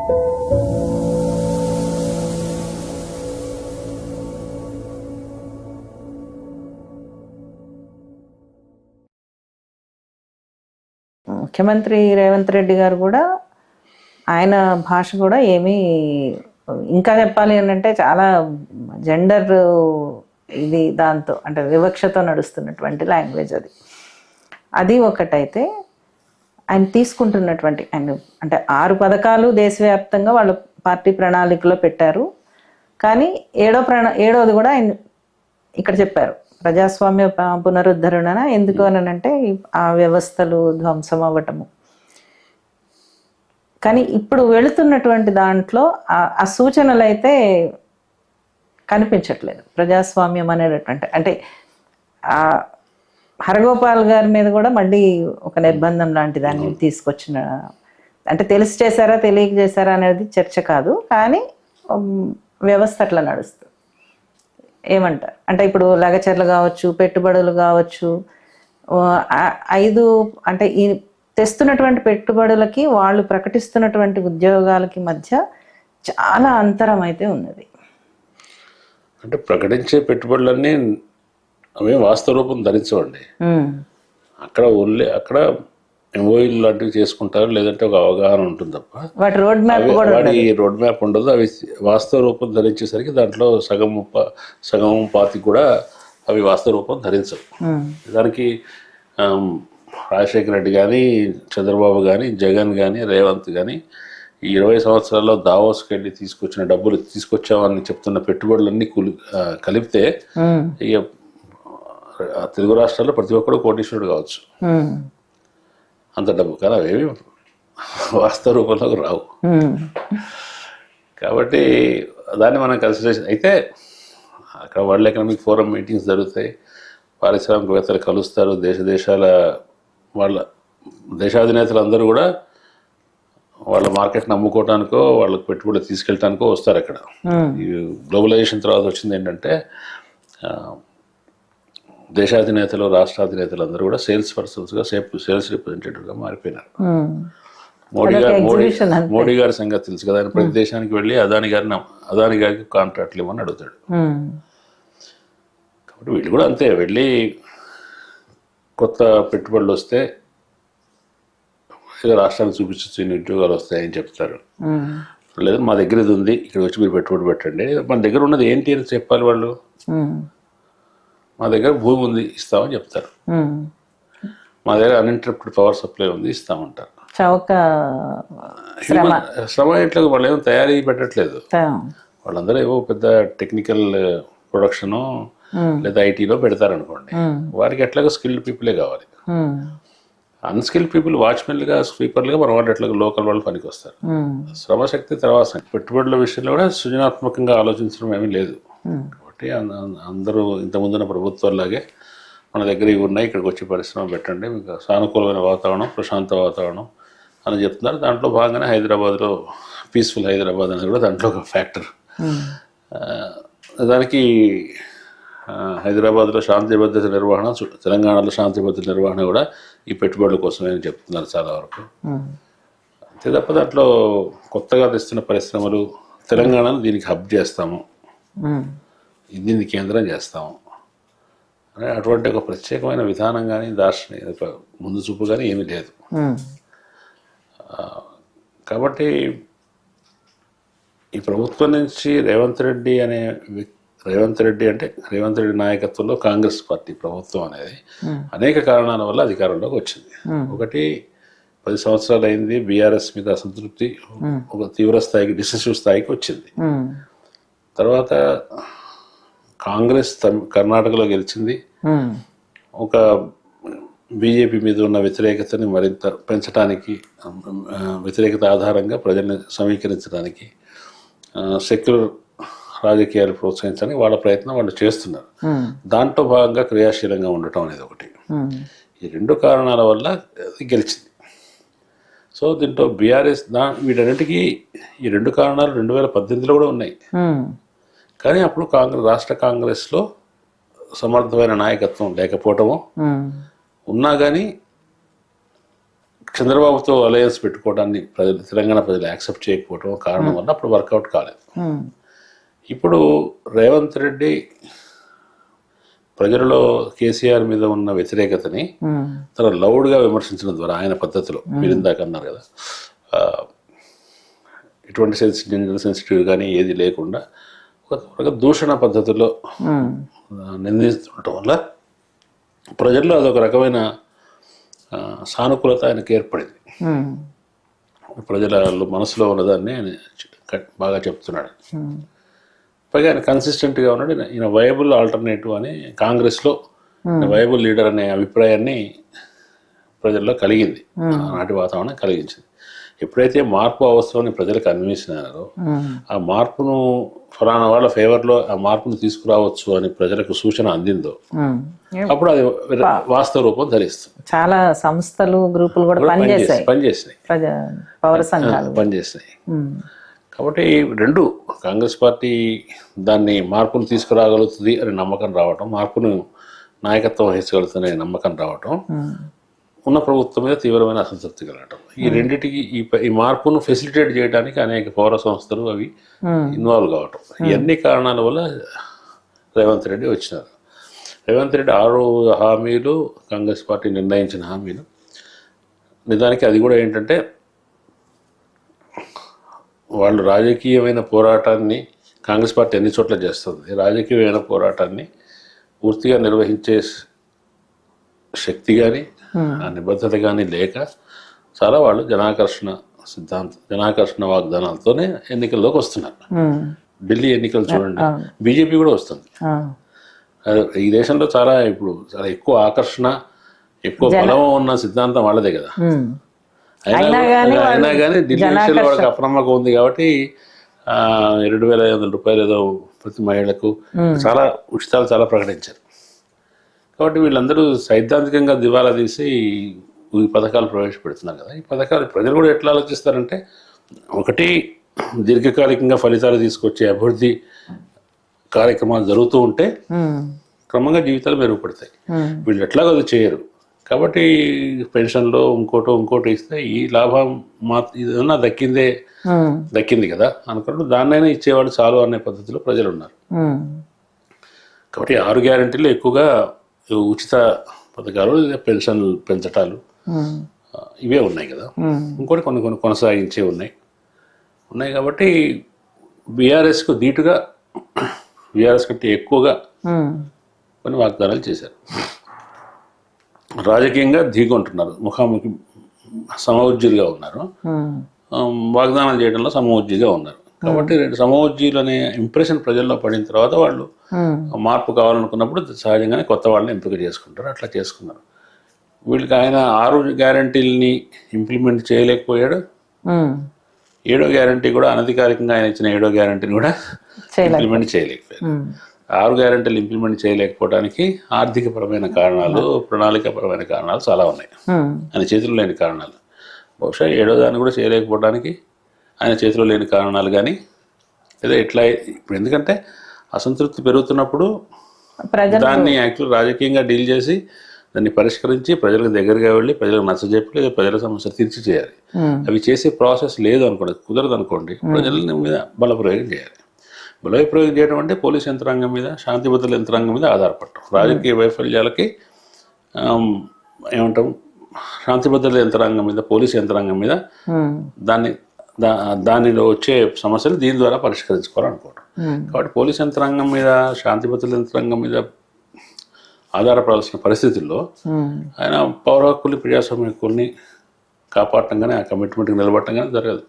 ముఖ్యమంత్రి రేవంత్ రెడ్డి గారు కూడా ఆయన భాష కూడా ఏమీ, ఇంకా చెప్పాలి అంటే చాలా జెండర్ ఇది దాంతో అంటే వివక్షతో నడుస్తున్నటువంటి లాంగ్వేజ్ అది ఒకటైతే ఆయన తీసుకుంటున్నటువంటి ఆయన అంటే 6 పథకాలు దేశవ్యాప్తంగా వాళ్ళ పార్టీ ప్రణాళికలో పెట్టారు. కానీ ఏడోది కూడా ఆయన ఇక్కడ చెప్పారు, ప్రజాస్వామ్య పునరుద్ధరణ. ఎందుకు అనంటే ఆ వ్యవస్థలు ధ్వంసం అవ్వటము. కానీ ఇప్పుడు వెళుతున్నటువంటి దాంట్లో ఆ సూచనలు అయితే కనిపించట్లేదు. ప్రజాస్వామ్యం అనేటటువంటి అంటే ఆ హరగోపాల్ గారి మీద కూడా మళ్ళీ ఒక నిర్బంధం లాంటి దాన్ని తీసుకొచ్చిన, అంటే తెలిసి చేశారా తెలియక చేశారా అనేది చర్చ కాదు, కానీ వ్యవస్థ అట్లా నడుస్తుంది. ఏమంటారు అంటే ఇప్పుడు లగచర్లు కావచ్చు, పెట్టుబడులు కావచ్చు, 5 అంటే ఈ తెస్తున్నటువంటి పెట్టుబడులకి వాళ్ళు ప్రకటిస్తున్నటువంటి ఉద్యోగాలకి మధ్య చాలా అంతరం అయితే ఉన్నది. అంటే ప్రకటించే పెట్టుబడులన్నీ అవి వాస్తవ రూపం ధరించవండి. అక్కడ ఎంఓఈలు లాంటివి చేసుకుంటారు, లేదంటే ఒక అవగాహన ఉంటుంది తప్ప వాటి రోడ్ మ్యాప్ ఉండదు. అవి వాస్తవ రూపం ధరించేసరికి దాంట్లో సగం పాతి కూడా అవి వాస్తవ రూపం ధరించవు. దానికి రాజశేఖర రెడ్డి కానీ, చంద్రబాబు కానీ, జగన్ కానీ, రేవంత్ కానీ ఈ 20 సంవత్సరాల్లో దావోస్కి వెళ్ళి తీసుకొచ్చిన డబ్బులు తీసుకొచ్చామని చెప్తున్న పెట్టుబడులన్నీ కలిపితే ఇక తెలుగు రాష్ట్రాల్లో ప్రతి ఒక్కరు కోటీశ్వరుడు కావచ్చు, అంత డబ్బు. కానీ అవేమి వాస్తవ రూపంలోకి రావు. కాబట్టి దాన్ని మనం కన్సిడరేషన్ అయితే అక్కడ వరల్డ్ ఎకనామిక్ ఫోరం మీటింగ్స్ జరుగుతాయి, పారిశ్రామికవేత్తలు కలుస్తారు, దేశాల వాళ్ళ దేశాధినేతలు అందరూ కూడా వాళ్ళ మార్కెట్ని అమ్ముకోవటానికో వాళ్ళకి పెట్టుబడులు తీసుకెళ్ళటానికో వస్తారు. అక్కడ ఈ గ్లోబలైజేషన్ తర్వాత వచ్చింది ఏంటంటే దేశాధినేతలు, రాష్ట్రాధినేతలు అందరూ కూడా సేల్స్ పర్సన్స్గా, సేల్స్ రిప్రజెంటేటివ్గా మారిపోయినారు. మోడీ గారి సంగతి తెలుసు కదా, ఆయన ప్రతి దేశానికి వెళ్ళి అదాని గారికి కాంట్రాక్ట్లు ఇవ్వని అడుగుతాడు. కాబట్టి వీళ్ళు కూడా అంతే, వెళ్ళి కొత్త పెట్టుబడులు వస్తే రాష్ట్రానికి చూపించచ్చు, ఇన్ని ఉద్యోగాలు వస్తాయని చెప్తారు. లేదా మా దగ్గర ఇది ఉంది, ఇక్కడ వచ్చి మీరు పెట్టుబడి పెట్టండి. మన దగ్గర ఉన్నది ఏంటి అని చెప్పాలి వాళ్ళు. మా దగ్గర భూమి ఉంది ఇస్తామని చెప్తారు, మా దగ్గర అన్ఇంటరప్టెడ్ పవర్ సప్లై ఉంది ఇస్తామంటారు. శ్రమ ఎట్లా వాళ్ళు ఏమో తయారీ పెట్టట్లేదు, వాళ్ళందరూ ఏవో పెద్ద టెక్నికల్ ప్రొడక్షను లేదా ఐటీలో పెడతారనుకోండి, వారికి ఎట్లాగో స్కిల్డ్ పీపులే కావాలి. అన్స్కిల్డ్ పీపుల్ వాచ్మెన్లుగా, స్వీపర్లుగా మన వాళ్ళు ఎట్లాగో లోకల్ వాళ్ళు పనికి వస్తారు. శ్రమశక్తి తర్వాత పెట్టుబడుల విషయంలో కూడా సృజనాత్మకంగా ఆలోచించడం ఏమీ లేదు. కాబట్టి అందరూ ఇంతకుముందున్న ప్రభుత్వాల్లాగే మన దగ్గర ఇవి ఉన్నాయి, ఇక్కడికి వచ్చి పరిశ్రమ పెట్టండి, మీకు సానుకూలమైన వాతావరణం, ప్రశాంత వాతావరణం అని చెప్తున్నారు. దాంట్లో భాగంగానే హైదరాబాద్లో పీస్ఫుల్ హైదరాబాద్ అనేది కూడా దాంట్లో ఒక ఫ్యాక్టర్. దానికి హైదరాబాద్లో శాంతి భద్రత నిర్వహణ, తెలంగాణలో శాంతి భద్రత నిర్వహణ కూడా ఈ పెట్టుబడుల కోసమే చెప్తున్నారు చాలా వరకు. అంతే తప్ప దాంట్లో కొత్తగా తెస్తున్న పరిశ్రమలు తెలంగాణను దీనికి హబ్ చేస్తాము, దీన్ని కేంద్రం చేస్తాము అనే అటువంటి ఒక ప్రత్యేకమైన విధానం కానీ దార్శనిక ముందు చూపు కానీ ఏమీ లేదు. కాబట్టి ఈ ప్రభుత్వం నుంచి రేవంత్ రెడ్డి అంటే రేవంత్ రెడ్డి నాయకత్వంలో కాంగ్రెస్ పార్టీ ప్రభుత్వం అనేది అనేక కారణాల వల్ల అధికారంలోకి వచ్చింది. ఒకటి 10 సంవత్సరాలు అయింది, బీఆర్ఎస్ మీద అసంతృప్తి ఒక తీవ్ర స్థాయికి, డిసెసివ్ స్థాయికి వచ్చింది. తర్వాత కాంగ్రెస్ కర్ణాటకలో గెలిచింది, ఒక బీజేపీ మీద ఉన్న వ్యతిరేకతని మరింత పెంచడానికి, వ్యతిరేకత ఆధారంగా ప్రజల్ని సమీకరించడానికి, సెక్యులర్ రాజకీయాలు ప్రోత్సహించడానికి వాళ్ళ ప్రయత్నం వాళ్ళు చేస్తున్నారు. దాంట్లో భాగంగా క్రియాశీలంగా ఉండటం అనేది ఒకటి. ఈ 2 కారణాల వల్ల గెలిచింది. సో దీంట్లో బీఆర్ఎస్ వీటన్నిటికీ ఈ 2 కారణాలు 2018లో కూడా ఉన్నాయి. కానీ అప్పుడు రాష్ట్ర కాంగ్రెస్లో సమర్థమైన నాయకత్వం లేకపోవటము, ఉన్నా కానీ చంద్రబాబుతో అలయన్స్ పెట్టుకోవడాన్ని తెలంగాణ ప్రజలు యాక్సెప్ట్ చేయకపోవడం కారణం వల్ల అప్పుడు వర్కౌట్ కాలేదు. ఇప్పుడు రేవంత్ రెడ్డి ప్రజలలో కేసీఆర్ మీద ఉన్న వ్యతిరేకతని తన లౌడ్గా విమర్శించడం ద్వారా ఆయన పద్ధతిలో మీరు ఇందాక అన్నారు కదా, ఎటువంటి జెండర్ సెన్సిటివ్ కానీ ఏది లేకుండా ఒక దూషణ పద్ధతిలో నిందిస్తుండటం వల్ల ప్రజల్లో అదొక రకమైన సానుకూలత ఆయనకు ఏర్పడింది. ప్రజల మనసులో ఉన్నదాన్ని ఆయన బాగా చెప్తున్నాడు. పైగా ఆయన కన్సిస్టెంట్గా ఉన్నాడు. ఈయన వైబుల్ ఆల్టర్నేటివ్ అని కాంగ్రెస్లో వైబుల్ లీడర్ అనే అభిప్రాయాన్ని ప్రజల్లో కలిగింది, నాటి వాతావరణం కలిగించింది. ఎప్పుడైతే మార్పు అవసరమని ప్రజలకు అన్వేషించారో ఆ మార్పును ఫలానా వాళ్ళ ఫేవర్లో ఆ మార్పును తీసుకురావచ్చు అని ప్రజలకు సూచన అందిందో అప్పుడు అది వాస్తవ రూపం ధరిస్తుంది. చాలా సంస్థలు గ్రూపులు కూడా పనిచేసినాయి కాబట్టి రెండు కాంగ్రెస్ పార్టీ దాన్ని మార్పును తీసుకురాగలుగుతుంది అనే నమ్మకం రావటం, మార్పును నాయకత్వం వహించగలుగుతుందనే నమ్మకం రావటం, ఉన్న ప్రభుత్వం మీద తీవ్రమైన అసంతృప్తి కలగటం, ఈ రెండింటికి ఈ మార్పును ఫెసిలిటేట్ చేయడానికి అనేక పౌర సంస్థలు అవి ఇన్వాల్వ్ కావటం, ఇవన్నీ కారణాల వల్ల రేవంత్ రెడ్డి వచ్చినారు. రేవంత్ రెడ్డి 6 హామీలు కాంగ్రెస్ పార్టీ నిర్ణయించిన హామీలు. నిజానికి అది కూడా ఏంటంటే వాళ్ళు రాజకీయమైన పోరాటాన్ని కాంగ్రెస్ పార్టీ అన్ని చోట్ల చేస్తుంది. రాజకీయమైన పోరాటాన్ని పూర్తిగా నిర్వహించే శక్తి కానీ ఆ నిబద్ధత కానీ లేక చాలా వాళ్ళు జనాకర్షణ వాగ్దానాలతోనే ఎన్నికల్లోకి వస్తున్నారు. ఢిల్లీ ఎన్నికలు చూడండి, బీజేపీ కూడా వస్తుంది. ఈ దేశంలో చాలా ఎక్కువ ఆకర్షణ, ఎక్కువ బలం ఉన్న సిద్ధాంతం వాళ్ళదే కదా. అయినా కానీ ఢిల్లీ విషయంలో వాళ్ళకి అప్రమత్తం ఉంది కాబట్టి 2,500 రూపాయలు ఏదో ప్రతి మహిళకు చాలా ఉచితాలు చాలా ప్రకటించారు. కాబట్టి వీళ్ళందరూ సైద్ధాంతికంగా దివాలా తీసి ఈ పథకాలు ప్రవేశపెడుతున్నారు కదా. ఈ పథకాలు ప్రజలు కూడా ఎట్లా ఆలోచిస్తారంటే, ఒకటి దీర్ఘకాలికంగా ఫలితాలు తీసుకొచ్చే అభివృద్ధి కార్యక్రమాలు జరుగుతూ ఉంటే క్రమంగా జీవితాలు మెరుగుపడతాయి. వీళ్ళు ఎట్లాగో అది చేయరు కాబట్టి పెన్షన్లో ఇంకోటి ఇస్తే ఈ లాభం ఇదన్నా దక్కింది కదా అనుకున్నప్పుడు దాన్నైనా ఇచ్చేవాళ్ళు చాలు అనే పద్ధతిలో ప్రజలు ఉన్నారు. కాబట్టి 6 గ్యారెంటీలు ఎక్కువగా ఉచిత పథకాలు, పెన్షన్లు పెంచటాలు ఇవే ఉన్నాయి కదా. ఇంకోటి కొన్ని కొనసాగించే ఉన్నాయి కాబట్టి బీఆర్ఎస్కు ధీటుగా, బీఆర్ఎస్ కంటే ఎక్కువగా కొన్ని వాగ్దానాలు చేశారు. రాజకీయంగా ఢీకొంటున్నారు, ముఖాముఖి సమవుజ్జీలుగా ఉన్నారు, వాగ్దానాలు చేయడంలో సమవుజ్జీగా ఉన్నారు. కాబట్టి సమవుజ్జీలు అనే ఇంప్రెషన్ ప్రజల్లో పడిన తర్వాత వాళ్ళు మార్పు కావాలనుకున్నప్పుడు సహజంగానే కొత్త వాళ్ళని ఎంపిక చేసుకుంటారు. అట్లా చేసుకున్నారు. వీళ్ళకి ఆయన 6 గ్యారంటీలని ఇంప్లిమెంట్ చేయలేకపోయాడు. 7వ గ్యారంటీ కూడా అనధికారికంగా ఆయన ఇచ్చిన 7వ గ్యారంటీని కూడా ఇంప్లిమెంట్ చేయలేకపోయారు. 6 గ్యారంటీలు ఇంప్లిమెంట్ చేయలేకపోవడానికి ఆర్థికపరమైన కారణాలు, ప్రణాళికాపరమైన కారణాలు చాలా ఉన్నాయి. ఆయన చేతిలో లేని కారణాలు. బహుశా 7వ దాన్ని కూడా చేయలేకపోవడానికి ఆయన చేతిలో లేని కారణాలు కానీ లేదా ఎట్లా. ఇప్పుడు ఎందుకంటే అసంతృప్తి పెరుగుతున్నప్పుడు దాన్ని యాక్చువల్ రాజకీయంగా డీల్ చేసి దాన్ని పరిష్కరించి ప్రజలకు దగ్గరగా వెళ్ళి ప్రజలకు నచ్చజెప్పి లేదా ప్రజల సమస్యలు తీర్చి చేయాలి. అవి చేసే ప్రాసెస్ లేదు అనుకోండి, కుదరదు అనుకోండి, ప్రజల మీద బలప్రయోగం చేయాలి. బలప్రయోగం చేయడం అంటే పోలీస్ యంత్రాంగం మీద, శాంతి భద్రతల యంత్రాంగం మీద ఆధారపడటం. రాజకీయ వైఫల్యాలకి ఏమంటాం, శాంతి భద్రతల యంత్రాంగం మీద, పోలీస్ యంత్రాంగం మీద దానిలో వచ్చే సమస్యలు దీని ద్వారా పరిష్కరించుకోవాలనుకోవడం. కాబట్టి పోలీస్ యంత్రాంగం మీద, శాంతి భద్రతల యంత్రాంగం మీద ఆధారపడాల్సిన పరిస్థితుల్లో ఆయన పౌర హక్కుల్ని, ప్రజాస్వామ్య హక్కుల్ని కాపాడటం కానీ, ఆ కమిట్మెంట్కి నిలబడటం కానీ జరగదు.